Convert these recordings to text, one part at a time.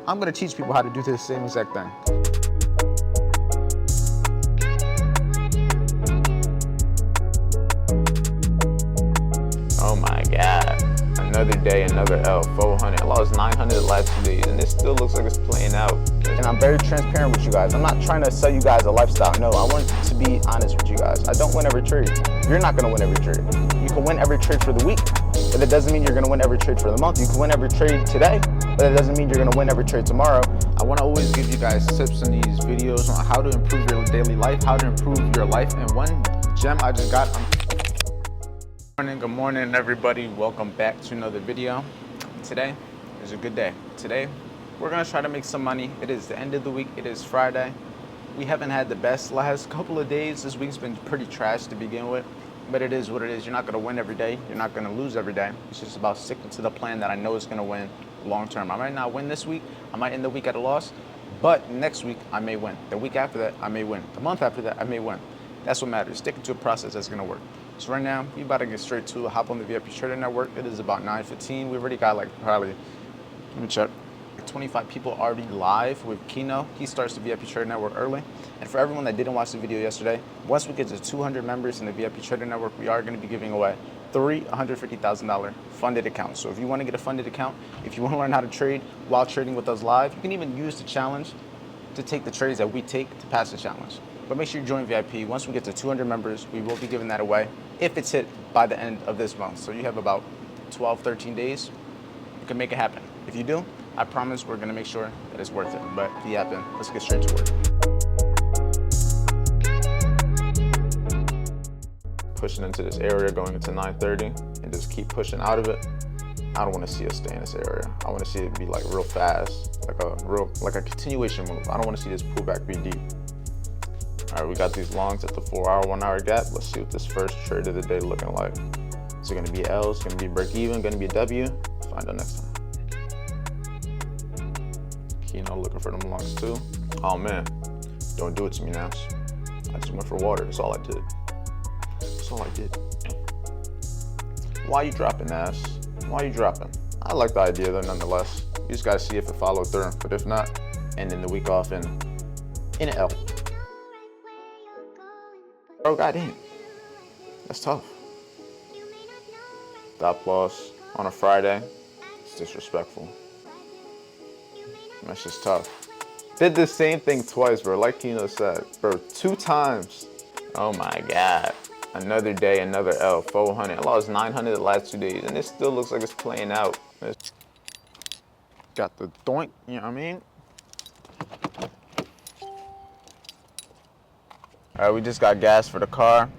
I'm gonna teach people how to do this same exact thing. Oh my God. Another day, another L, 400. I lost 900 the last 2 days, and it still looks like it's playing out. And I'm very transparent with you guys. I'm not trying to sell you guys a lifestyle. No, I want to be honest with you guys. I don't win every trade. You're not gonna win every trade. You can win every trade for the week, but that doesn't mean you're gonna win every trade for the month. You can win every trade today, but that doesn't mean you're gonna win every trade tomorrow. I wanna always give you guys tips in these videos on how to improve your daily life, how to improve your life. And one gem I just got, Good morning, everybody. Welcome back to another video. Today is a good day. Today, we're gonna try to make some money. It is the end of the week. It is Friday. We haven't had the best last couple of days. This week's been pretty trash to begin with, but it is what it is. You're not gonna win every day. You're not gonna lose every day. It's just about sticking to the plan that I know is gonna win long term. I might not win this week. I might end the week at a loss, but next week I may win. The week after that, I may win. The month after that, I may win. That's what matters. Sticking to a process that's gonna work. So right now, we about to get straight to hop on the VIP Trader Network. It is about 9:15. We already got probably, let me check, 25 people already live with Kino. He starts the VIP Trader Network early. And for everyone that didn't watch the video yesterday, once we get to 200 members in the VIP Trader Network, we are gonna be giving away three $150,000 funded accounts. So if you wanna get a funded account, if you wanna learn how to trade while trading with us live, you can even use the challenge to take the trades that we take to pass the challenge. But make sure you join VIP. Once we get to 200 members, we will be giving that away if it's hit by the end of this month. So you have about 12, 13 days. You can make it happen. If you do, I promise we're gonna make sure that it's worth it. But if you happen, let's get straight to work. Pushing into this area, going into 930, and just keep pushing out of it. I don't wanna see us stay in this area. I wanna see it be like real fast, like a continuation move. I don't wanna see this pullback be deep. All right, we got these longs at the 4-hour, 1-hour gap. Let's see what this first trade of the day looking like. Is it gonna be L? Is it gonna be break even? Gonna be a W? Find out next time. Kino looking for them longs too. Oh man, don't do it to me now. I just went for water, that's all I did. That's all I did. Why you dropping, ass? Why you dropping? I like the idea though, nonetheless. You just gotta see if it followed through, but if not, ending the week off in an L. Oh, goddamn. That's tough. Stop loss on a Friday. It's disrespectful. That's just tough. Did the same thing twice, bro. Like Kino said, bro, 2 times. Oh my God. Another day, another L, 400. I lost 900 the last 2 days, and it still looks like it's playing out. Got the doink, you know what I mean? All right, we just got gas for the car.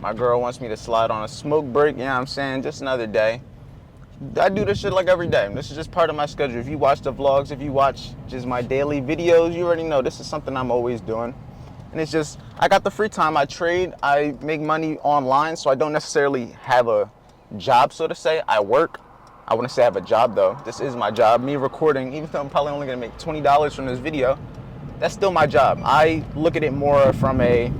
My girl wants me to slide on a smoke break, you know what I'm saying? Just another day. I do this shit like every day. This is just part of my schedule. If you watch the vlogs, if you watch just my daily videos, you already know this is something I'm always doing. And it's just, I got the free time. I trade, I make money online, so I don't necessarily have a job, so to say. I work. I wouldn't say I have a job though. This is my job. Me recording, even though I'm probably only gonna make $20 from this video, that's still my job. I look at it more from a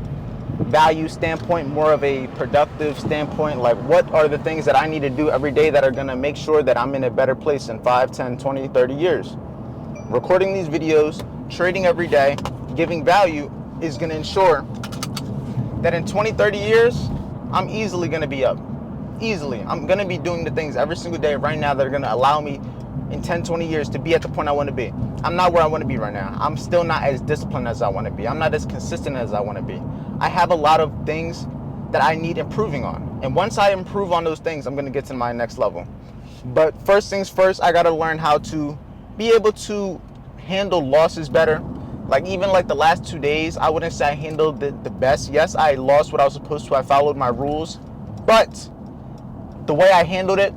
value standpoint, more of a productive standpoint. Like, what are the things that I need to do every day that are gonna make sure that I'm in a better place in 5, 10, 20, 30 years? Recording these videos, trading every day, giving value is gonna ensure that in 20, 30 years, I'm easily gonna be up. Easily. I'm gonna be doing the things every single day right now that are gonna allow me in 10, 20 years to be at the point I want to be. I'm not where I want to be right now. I'm still not as disciplined as I want to be. I'm not as consistent as I want to be. I have a lot of things that I need improving on. And once I improve on those things, I'm going to get to my next level. But first things first, I got to learn how to be able to handle losses better. Like even like the last 2 days, I wouldn't say I handled the best. Yes, I lost what I was supposed to. I followed my rules. But the way I handled it,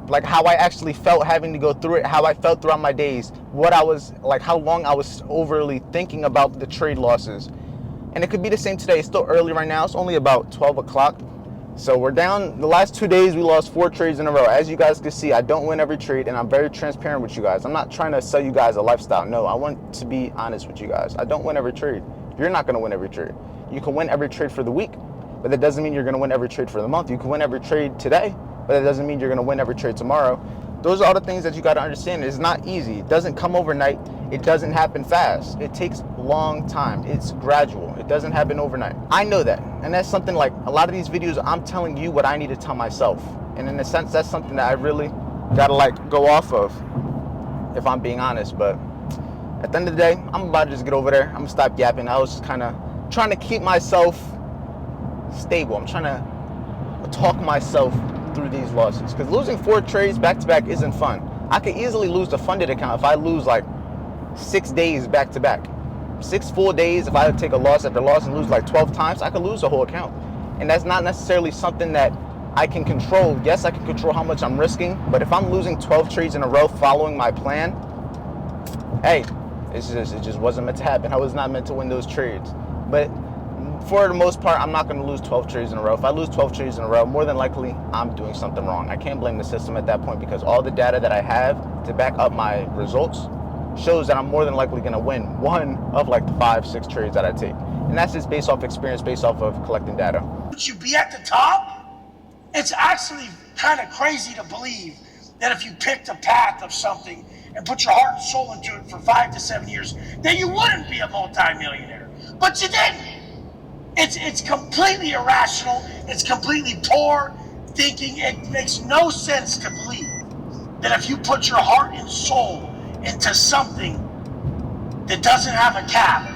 like how I actually felt having to go through it, how I felt throughout my days, what I was like, how long I was overly thinking about the trade losses. And it could be the same today. It's still early right now. It's only about 12 o'clock. So we're down. The last 2 days, we lost 4 trades in a row. As you guys can see, I don't win every trade, and I'm very transparent with you guys. I'm not trying to sell you guys a lifestyle. No, I want to be honest with you guys. I don't win every trade. You're not going to win every trade. You can win every trade for the week, but that doesn't mean you're going to win every trade for the month. You can win every trade today, but that doesn't mean you're going to win every trade tomorrow. Those are all the things that you got to understand. It's not easy. It doesn't come overnight. It doesn't happen fast. It takes a long time. It's gradual. It doesn't happen overnight. I know that. And that's something like a lot of these videos, I'm telling you what I need to tell myself. And in a sense, that's something that I really gotta like go off of, if I'm being honest. But at the end of the day, I'm about to just get over there. I'm gonna stop yapping. I was just kind of trying to keep myself stable. I'm trying to talk myself through these losses. Because losing 4 trades back to back isn't fun. I could easily lose the funded account if I lose like 6 days back to back. 6 full days, if I take a loss after loss and lose like 12 times, I could lose the whole account. And that's not necessarily something that I can control. Yes, I can control how much I'm risking, but if I'm losing 12 trades in a row following my plan, hey, it just wasn't meant to happen. I was not meant to win those trades. But for the most part, I'm not going to lose 12 trades in a row. If I lose 12 trades in a row, more than likely, I'm doing something wrong. I can't blame the system at that point because all the data that I have to back up my results shows that I'm more than likely going to win one of like the 5-6 trades that I take. And that's just based off experience, based off of collecting data. Would you be at the top? It's actually kind of crazy to believe that if you picked a path of something and put your heart and soul into it for 5 to 7 years, that you wouldn't be a multimillionaire. But you didn't. It's completely irrational. It's completely poor thinking. It makes no sense to believe that if you put your heart and soul into something that doesn't have a cap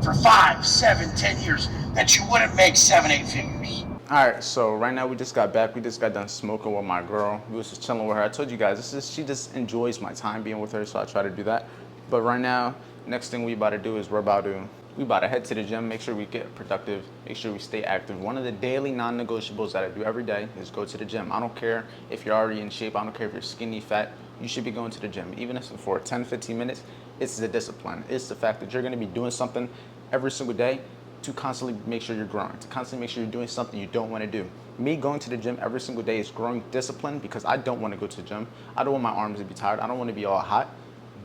for 5, 7, 10 years, that you wouldn't make 7, 8 figures. All right, so right now we just got back. We just got done smoking with my girl. We was just chilling with her. I told you guys, she just enjoys my time being with her, so I try to do that. But right now, next thing we about to do is we about to head to the gym, make sure we get productive, make sure we stay active. One of the daily non-negotiables that I do every day is go to the gym. I don't care if you're already in shape. I don't care if you're skinny, fat. You should be going to the gym. Even if it's for 10, 15 minutes, it's the discipline. It's the fact that you're going to be doing something every single day to constantly make sure you're growing, to constantly make sure you're doing something you don't want to do. Me going to the gym every single day is growing discipline because I don't want to go to the gym. I don't want my arms to be tired. I don't want to be all hot.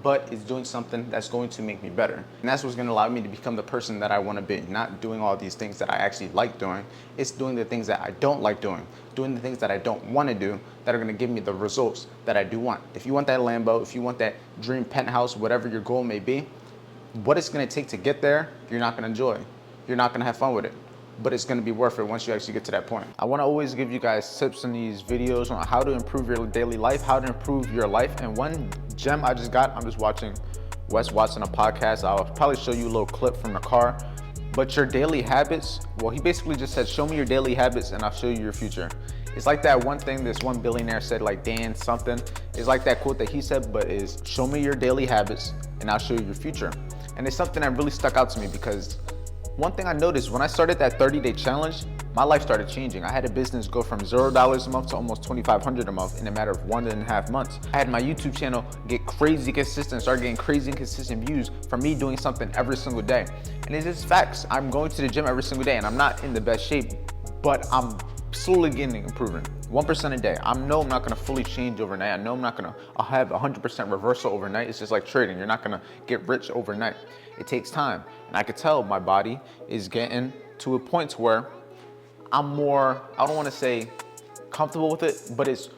But it's doing something that's going to make me better. And that's what's going to allow me to become the person that I want to be. Not doing all these things that I actually like doing. It's doing the things that I don't like doing. Doing the things that I don't want to do that are going to give me the results that I do want. If you want that Lambo, if you want that dream penthouse, whatever your goal may be, what it's going to take to get there, you're not going to enjoy. You're not going to have fun with it. But it's going to be worth it once you actually get to that point. I want to always give you guys tips in these videos on how to improve your daily life, how to improve your life. And one gem I just got, I'm just watching Wes Watson a podcast. I'll probably show you a little clip from the car. But your daily habits, well, he basically just said, show me your daily habits and I'll show you your future. It's like that one thing this one billionaire said, like Dan something. It's like that quote that he said, but is show me your daily habits and I'll show you your future. And it's something that really stuck out to me because one thing I noticed when I started that 30-day challenge, my life started changing. I had a business go from $0 a month to almost $2,500 a month in a matter of 1.5 months. I had my YouTube channel get crazy consistent, start getting crazy and consistent views from me doing something every single day. And it is facts. I'm going to the gym every single day and I'm not in the best shape, but I'm slowly getting improving. 1% a day. I know I'm not gonna fully change overnight. I know I'm not gonna have 100% reversal overnight. It's just like trading. You're not gonna get rich overnight. It takes time. And I could tell my body is getting to a point where I'm more, I don't wanna say comfortable with it, but it's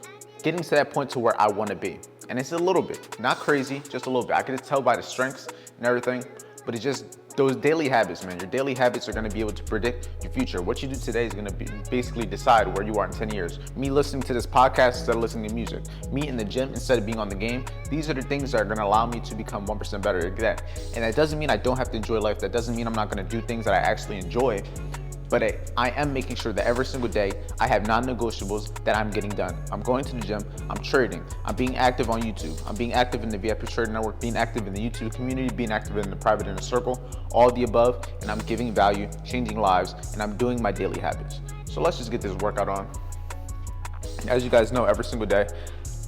getting to that point to where I wanna be. And it's a little bit, not crazy, just a little bit. I can just tell by the strengths and everything, but it's just those daily habits, man. Your daily habits are gonna be able to predict your future. What you do today is gonna be basically decide where you are in 10 years. Me listening to this podcast instead of listening to music. Me in the gym instead of being on the game. These are the things that are gonna allow me to become 1% better at that. And that doesn't mean I don't have to enjoy life. That doesn't mean I'm not gonna do things that I actually enjoy. But I am making sure that every single day I have non-negotiables that I'm getting done. I'm going to the gym, I'm trading, I'm being active on YouTube, I'm being active in the VIP Trading Network, being active in the YouTube community, being active in the private inner circle, all the above, and I'm giving value, changing lives, and I'm doing my daily habits. So let's just get this workout on. As you guys know, every single day,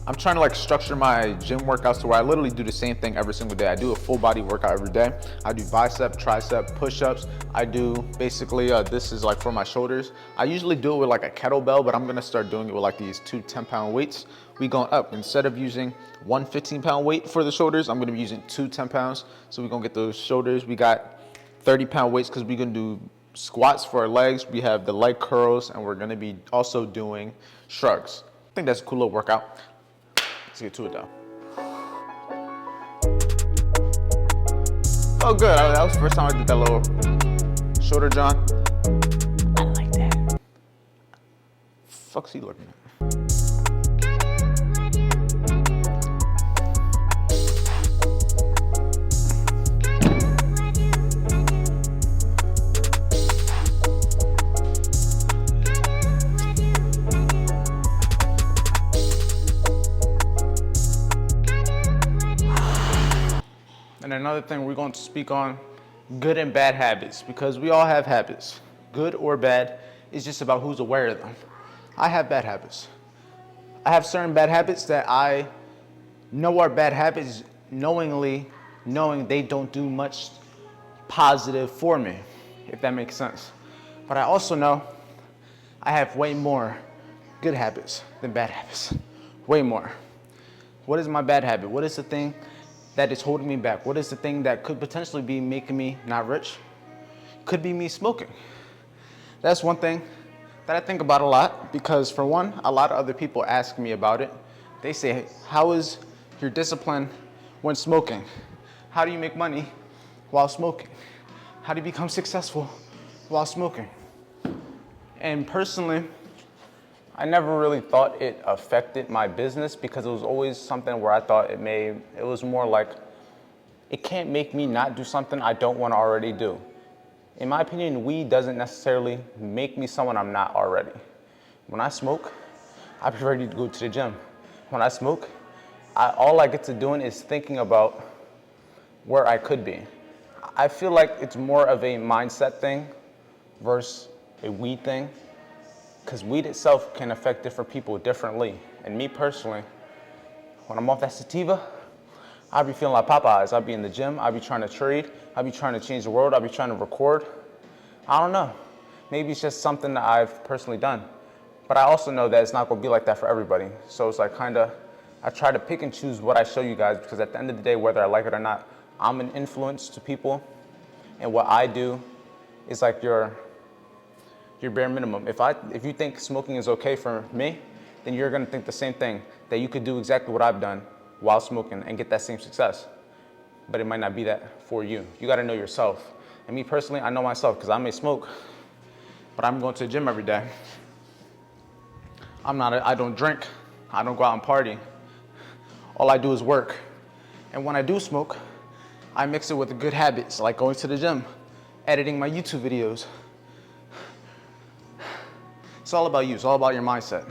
I'm trying to like structure my gym workouts to where I literally do the same thing every single day. I do a full body workout every day. I do bicep, tricep, push-ups. I do basically, this is like for my shoulders. I usually do it with like a kettlebell, but I'm gonna start doing it with like these 2 10-pound weights. We going up. Instead of using one 15-pound weight for the shoulders, I'm gonna be using 2 10 pounds. So we're gonna get those shoulders. We got 30-pound weights because we're gonna do squats for our legs. We have the leg curls, and we're gonna be also doing shrugs. I think that's a cool little workout. Let's get to it though. felt good. That was the first time I did that little shoulder John. I like that. Fuck's he looking at? And another thing we're going to speak on, good and bad habits, because we all have habits. Good or bad, it's just about who's aware of them. I have bad habits. I have certain bad habits that I know are bad habits, knowing they don't do much positive for me, if that makes sense. But I also know I have way more good habits than bad habits. Way more. What is my bad habit? What is the thing that is holding me back? What is the thing that could potentially be making me not rich? Could be me smoking. That's one thing that I think about a lot, because for one, a lot of other people ask me about it. They say, how is your discipline when smoking? How do you make money while smoking? How do you become successful while smoking? And personally, I never really thought it affected my business, because it was always something where I thought it was more like, it can't make me not do something I don't want to already do. In my opinion, weed doesn't necessarily make me someone I'm not already. When I smoke, I be ready to go to the gym. When I smoke, all I get to doing is thinking about where I could be. I feel like it's more of a mindset thing versus a weed thing, because weed itself can affect different people differently. And me personally, when I'm off that sativa, I be feeling like Popeyes. I be in the gym, I be trying to trade, I be trying to change the world, I be trying to record. I don't know. Maybe it's just something that I've personally done. But I also know that it's not gonna be like that for everybody. So it's like I try to pick and choose what I show you guys, because at the end of the day, whether I like it or not, I'm an influence to people. And what I do is like your bare minimum. If you think smoking is okay for me, then you're gonna think the same thing, that you could do exactly what I've done while smoking and get that same success. But it might not be that for you. You gotta know yourself. And me personally, I know myself, because I may smoke, but I'm going to the gym every day. I don't drink, I don't go out and party. All I do is work. And when I do smoke, I mix it with good habits, like going to the gym, editing my YouTube videos. It's all about you. It's all about your mindset.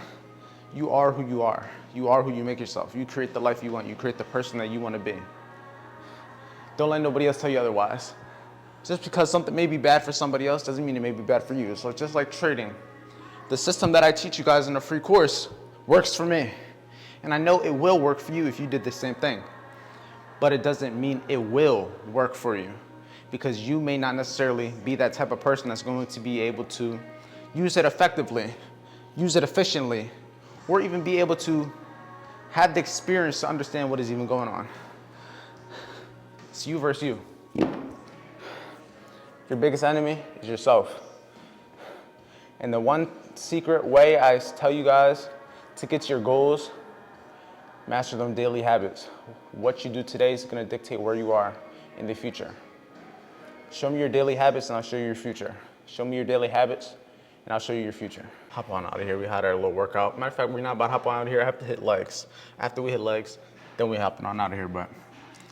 You are who you are. You are who you make yourself. You create the life you want. You create the person that you want to be. Don't let nobody else tell you otherwise. Just because something may be bad for somebody else doesn't mean it may be bad for you. So it's just like trading. The system that I teach you guys in a free course works for me. And I know it will work for you if you did the same thing. But it doesn't mean it will work for you, because you may not necessarily be that type of person that's going to be able to use it effectively, use it efficiently, or even be able to have the experience to understand what is even going on. It's you versus you. Your biggest enemy is yourself. And the one secret way I tell you guys to get to your goals, master them daily habits. What you do today is gonna dictate where you are in the future. Show me your daily habits and I'll show you your future. Show me your daily habits and I'll show you your future. Hop on out of here. We had our little workout. Matter of fact, we're not about to hop on out of here. I have to hit legs. After we hit legs, then we hopping on out of here. But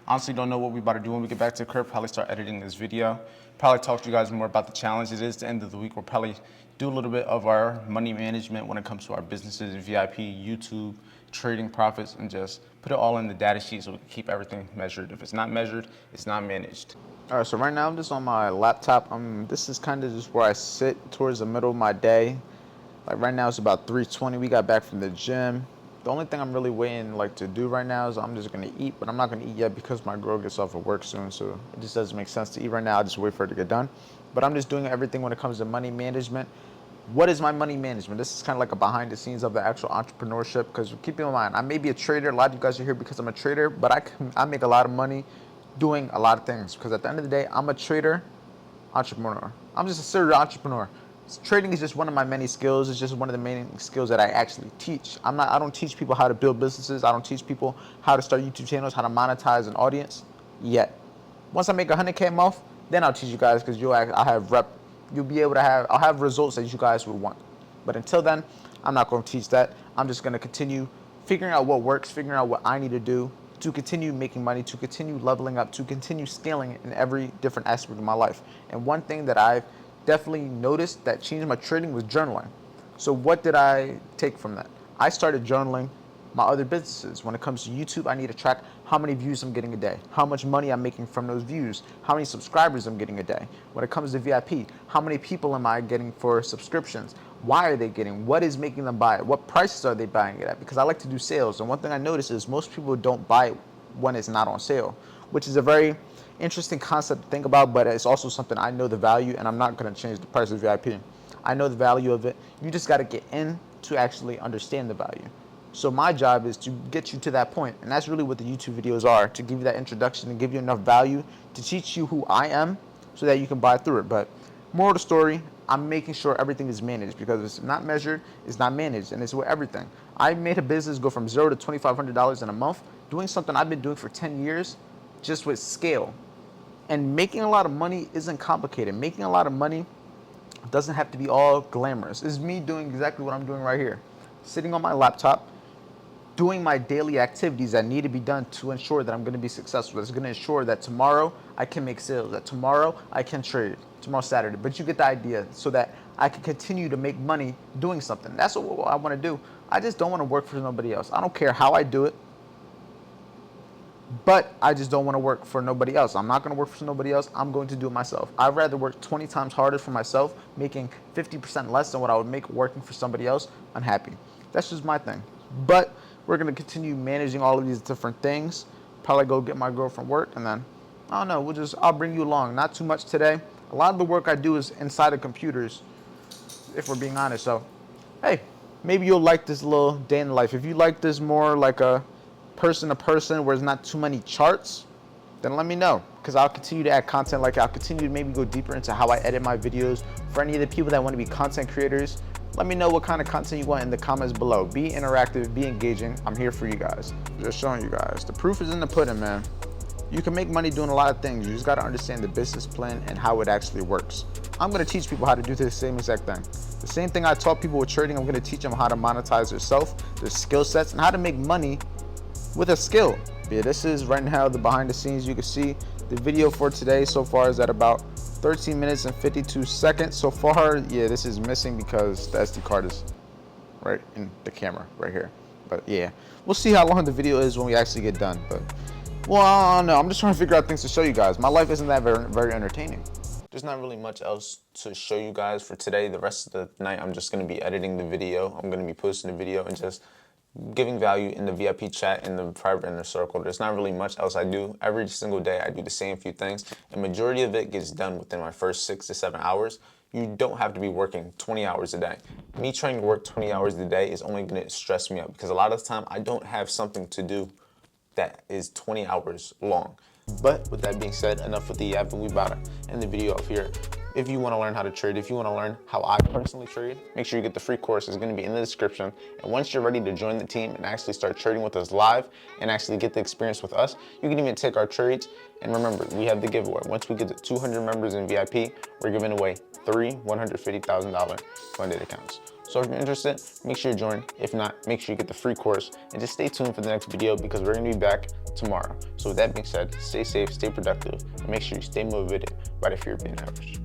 honestly, don't know what we about to do when we get back to the crib. Probably start editing this video. Probably talk to you guys more about the challenge. It is the end of the week. We'll probably do a little bit of our money management when it comes to our businesses, VIP, YouTube, trading profits, and just put it all in the data sheet so we can keep everything measured. If it's not measured, it's not managed. All right, so right now I'm just on my laptop. This is kind of just where I sit towards the middle of my day. Like right now it's about 3:20. We got back from the gym. The only thing I'm really waiting to do right now is I'm just gonna eat, but I'm not gonna eat yet because my girl gets off of work soon, so it just doesn't make sense to eat right now. I just wait for it to get done. But I'm just doing everything when it comes to money management. What is my money management? This is kind of like a behind the scenes of the actual entrepreneurship, because keep in mind, I may be a trader. A lot of you guys are here because I'm a trader, but I make a lot of money doing a lot of things, because at the end of the day, I'm a trader, entrepreneur. I'm just a serial entrepreneur. Trading is just one of my many skills. It's just one of the main skills that I actually teach. I don't teach people how to build businesses. I don't teach people how to start YouTube channels, how to monetize an audience yet. Once I make 100K a month, then I'll teach you guys, because I'll have results that you guys would want. But until then, I'm not going to teach that. I'm just going to continue figuring out what works, figuring out what I need to do to continue making money, to continue leveling up, to continue scaling in every different aspect of my life. And one thing that I've definitely noticed that changed my trading was journaling. So what did I take from that? I started journaling my other businesses. When it comes to YouTube, I need to track how many views I'm getting a day, how much money I'm making from those views, how many subscribers I'm getting a day. When it comes to VIP, how many people am I getting for subscriptions? Why are they getting? What is making them buy it? What prices are they buying it at? Because I like to do sales. And one thing I notice is most people don't buy it when it's not on sale, which is a very interesting concept to think about, but it's also something I know the value, and I'm not going to change the price of VIP. I know the value of it. You just got to get in to actually understand the value. So my job is to get you to that point, and that's really what the YouTube videos are, to give you that introduction and give you enough value to teach you who I am so that you can buy through it. But moral of the story, I'm making sure everything is managed, because if it's not measured, it's not managed, and it's with everything. I made a business go from $0 to $2,500 in a month, doing something I've been doing for 10 years, just with scale. And making a lot of money isn't complicated. Making a lot of money doesn't have to be all glamorous. It's me doing exactly what I'm doing right here. Sitting on my laptop, doing my daily activities that need to be done to ensure that I'm going to be successful. That's going to ensure that tomorrow I can make sales, that tomorrow I can trade, tomorrow Saturday. But you get the idea, so that I can continue to make money doing something. That's what I want to do. I just don't want to work for nobody else. I don't care how I do it, but I just don't want to work for nobody else. I'm not going to work for nobody else. I'm going to do it myself. I'd rather work 20 times harder for myself, making 50% less than what I would make working for somebody else, unhappy. That's just my thing. But we're going to continue managing all of these different things. Probably go get my girl from work, and then, I don't know, I'll bring you along. Not too much today. A lot of the work I do is inside of computers, if we're being honest. So, hey, maybe you'll like this little day in the life. If you like this more like a person to person where there's not too many charts, then let me know, because I'll continue to add content. Like, I'll continue to maybe go deeper into how I edit my videos. For any of the people that want to be content creators, let me know what kind of content you want in the comments below. Be interactive, be engaging. I'm here for you guys. Just showing you guys. The proof is in the pudding, man. You can make money doing a lot of things. You just got to understand the business plan and how it actually works. I'm going to teach people how to do the same exact thing. The same thing I taught people with trading, I'm going to teach them how to monetize their self, their skill sets, and how to make money with a skill. Yeah, this is right now the behind the scenes. You can see the video for today so far is at about 13 minutes and 52 seconds so far. Yeah, this is missing because the SD card is right in the camera right here. But yeah, we'll see how long the video is when we actually get done. But, well, I don't know. I'm just trying to figure out things to show you guys. My life isn't that very entertaining. There's not really much else to show you guys for today. The rest of the night, I'm just going to be editing the video. I'm going to be posting the video and just giving value in the VIP chat, in the private inner circle. There's not really much else I do. Every single day I do the same few things, and majority of it gets done within my first 6 to 7 hours. You don't have to be working 20 hours a day. Me trying to work 20 hours a day is only going to stress me out, because a lot of the time I don't have something to do that is 20 hours long. But with that being said, enough with the yapping. We about to end the video off here. If you want to learn how to trade, if you want to learn how I personally trade, make sure you get the free course. It's going to be in the description. And once you're ready to join the team and actually start trading with us live and actually get the experience with us, you can even take our trades. And remember, we have the giveaway. Once we get to 200 members in VIP, we're giving away 3 $150,000 funded accounts. So if you're interested, make sure you join. If not, make sure you get the free course, and just stay tuned for the next video, because we're going to be back tomorrow. So with that being said, stay safe, stay productive, and make sure you stay motivated by the fear of being average.